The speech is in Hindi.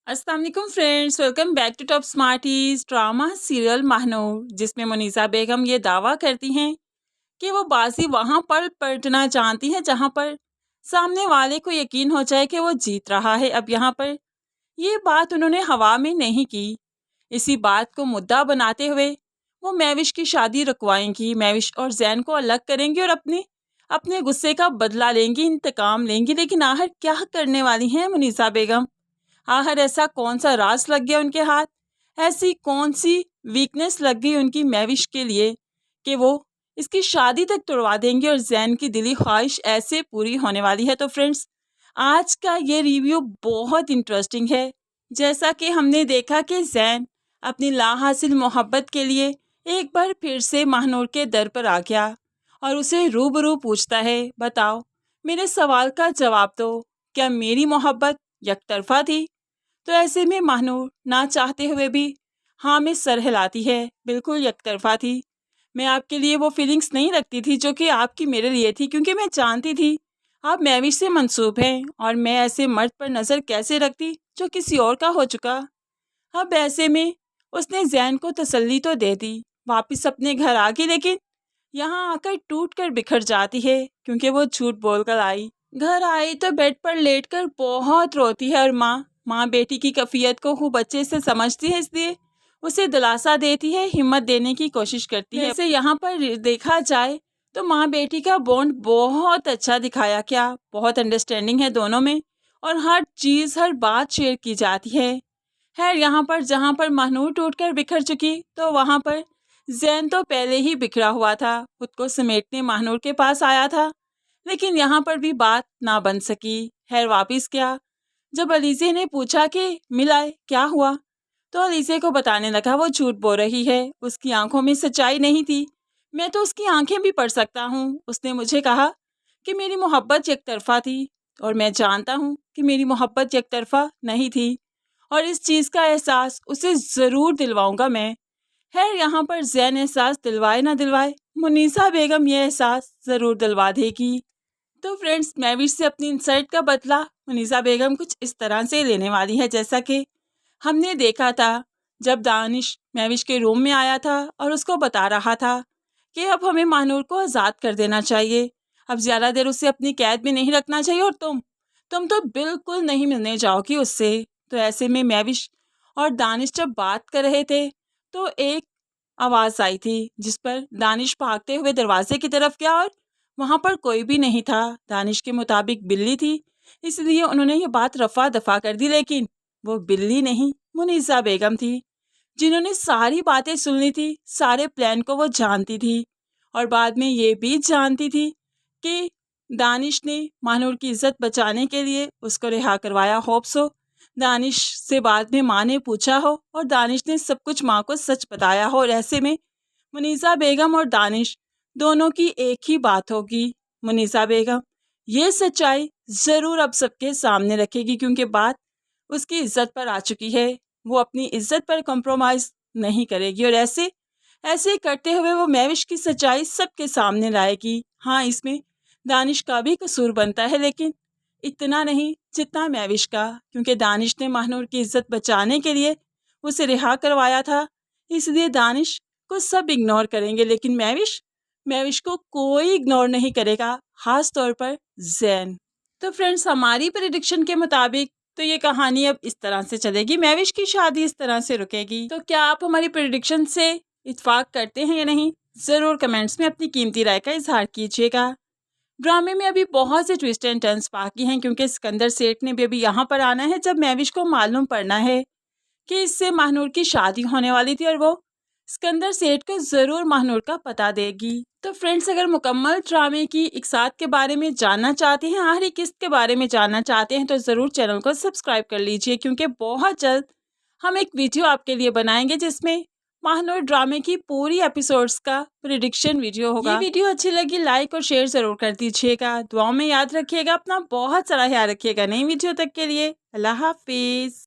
अस्सलाम वालेकुम friends, welcome back to top smarties drama serial Mahanoor, जिसमें मुनीसा बेगम ये दावा करती हैं कि वो बाजी वहां पर पलटना जानती हैं जहां पर सामने वाले को यकीन हो जाए कि वो जीत रहा है। अब यहाँ पर ये बात उन्होंने हवा में नहीं की। इसी बात को मुद्दा बनाते हुए वो मैविश की शादी रुकवाएंगी, मैविश और जैन को अलग करेंगी और अपने अपने गुस्से का बदला लेंगी, इंतकाम लेंगी। लेकिन आखिर क्या करने वाली हैं मुनीसा बेगम? आखिर ऐसा कौन सा राज लग गया उनके हाथ? ऐसी कौन सी वीकनेस लग गई उनकी मैविश के लिए कि वो इसकी शादी तक तुड़वा देंगे और जैन की दिली ख्वाहिश ऐसे पूरी होने वाली है। तो फ्रेंड्स, आज का ये रिव्यू बहुत इंटरेस्टिंग है। जैसा कि हमने देखा कि जैन अपनी लाहासिल मोहब्बत के लिए एक बार फिर से महानूर के दर पर आ गया और उसे रूबरू पूछता है, बताओ, मेरे सवाल का जवाब दो, क्या मेरी मोहब्बत यकतरफा थी? तो ऐसे में महानूर ना चाहते हुए भी हाँ में सर हिलाती है। बिल्कुल यकतरफा थी। मैं आपके लिए वो फीलिंग्स नहीं रखती थी जो कि आपकी मेरे लिए थी, क्योंकि मैं जानती थी आप मैविश से मंसूब हैं और मैं ऐसे मर्द पर नज़र कैसे रखती जो किसी और का हो चुका। अब ऐसे में उसने जैन को तसल्ली तो दे दी, वापस अपने घर आ गई, लेकिन यहाँ आकर टूट कर बिखर जाती है क्योंकि वो झूठ बोल कर आई। घर आई तो बेड पर लेटकर बहुत रोती है और माँ बेटी की कैफियत को खूब अच्छे से समझती है, इसलिए उसे दिलासा देती है, हिम्मत देने की कोशिश करती है। वैसे यहाँ पर देखा जाए तो माँ बेटी का बॉन्ड बहुत अच्छा दिखाया गया, बहुत अंडरस्टैंडिंग है दोनों में और हर चीज़ हर बात शेयर की जाती है। खैर यहाँ पर जहाँ पर महानूर टूटकर बिखर चुकी, तो वहाँ पर जैन तो पहले ही बिखरा हुआ था, खुद को समेटने महानूर के पास आया था, लेकिन यहाँ पर भी बात ना बन सकी। खैर वापिस क्या, जब अलीज़े ने पूछा कि मिलाए क्या हुआ, तो अलीज़े को बताने लगा वो झूठ बोल रही है, उसकी आंखों में सच्चाई नहीं थी, मैं तो उसकी आंखें भी पढ़ सकता हूँ। उसने मुझे कहा कि मेरी मोहब्बत एक तरफा थी और मैं जानता हूँ कि मेरी मोहब्बत एक तरफा नहीं थी और इस चीज़ का एहसास उसे ज़रूर दिलवाऊंगा मैं। खैर यहाँ पर जैन एहसास दिलवाए ना दिलवाए, मुनीसा बेगम ये एहसास ज़रूर दिलवा देगी। तो फ्रेंड्स, मैविश से अपनी इंसल्ट का बदला मुनीसा बेगम कुछ इस तरह से लेने वाली है, जैसा कि हमने देखा था जब दानिश मैविश के रूम में आया था और उसको बता रहा था कि अब हमें महानूर को आज़ाद कर देना चाहिए, अब ज़्यादा देर उसे अपनी कैद में नहीं रखना चाहिए और तुम तो बिल्कुल नहीं मिलने जाओगी उससे। तो ऐसे में मैविश और दानिश जब बात कर रहे थे तो एक आवाज़ आई थी जिस पर दानिश भागते हुए दरवाजे की तरफ गया और वहाँ पर कोई भी नहीं था। दानिश के मुताबिक बिल्ली थी, इसलिए उन्होंने ये बात रफा दफा कर दी, लेकिन वो बिल्ली नहीं, मुनीसा बेगम थी, जिन्होंने सारी बातें सुननी थी, सारे प्लान को वो जानती थी और बाद में ये भी जानती थी कि दानिश ने महानूर की इज्जत बचाने के लिए उसको रिहा करवाया। होप सो दानिश से बाद में माँ ने पूछा हो और दानिश ने सब कुछ माँ को सच बताया हो और ऐसे में मुनीसा बेगम और दानिश दोनों की एक ही बात होगी। मुनीसा बेगम ये सच्चाई ज़रूर अब सबके सामने रखेगी, क्योंकि बात उसकी इज्जत पर आ चुकी है, वो अपनी इज्जत पर कॉम्प्रोमाइज़ नहीं करेगी और ऐसे ऐसे करते हुए वो मैविश की सच्चाई सबके सामने लाएगी। हाँ, इसमें दानिश का भी कसूर बनता है, लेकिन इतना नहीं जितना मैविश का, क्योंकि दानिश ने महानूर की इज्जत बचाने के लिए उसे रिहा करवाया था, इसलिए दानिश को सब इग्नोर करेंगे, लेकिन मैविश को कोई इग्नोर नहीं करेगा, खास तौर पर जैन। तो फ्रेंड्स, हमारी प्रेडिक्शन के मुताबिक तो ये कहानी अब इस तरह से चलेगी, मैविश की शादी इस तरह से रुकेगी। तो क्या आप हमारी प्रेडिक्शन से इत्फाक करते हैं या नहीं? ज़रूर कमेंट्स में अपनी कीमती राय का इजहार कीजिएगा। ड्रामे में अभी बहुत से ट्विस्ट एंड टर्न्स बाकी हैं, क्योंकि सिकंदर सेठ ने भी अभी यहाँ पर आना है जब मैविश को मालूम पड़ना है कि इससे महानूर की शादी होने वाली थी और वो सिकंदर सेठ को ज़रूर महानूर का पता देगी। तो फ्रेंड्स, अगर मुकम्मल ड्रामे की इकसात के बारे में जानना चाहते हैं, आखिरी किस्त के बारे में जानना चाहते हैं, तो ज़रूर चैनल को सब्सक्राइब कर लीजिए, क्योंकि बहुत जल्द हम एक वीडियो आपके लिए बनाएंगे जिसमें महानूर ड्रामे की पूरी एपिसोड्स का प्रेडिक्शन वीडियो होगा। ये वीडियो अच्छी लगी लाइक और शेयर ज़रूर कर दीजिएगा। दुआओं में याद रखिएगा, अपना बहुत सारा ख्याल रखिएगा। नई वीडियो तक के लिए अल्लाह हाफिज़।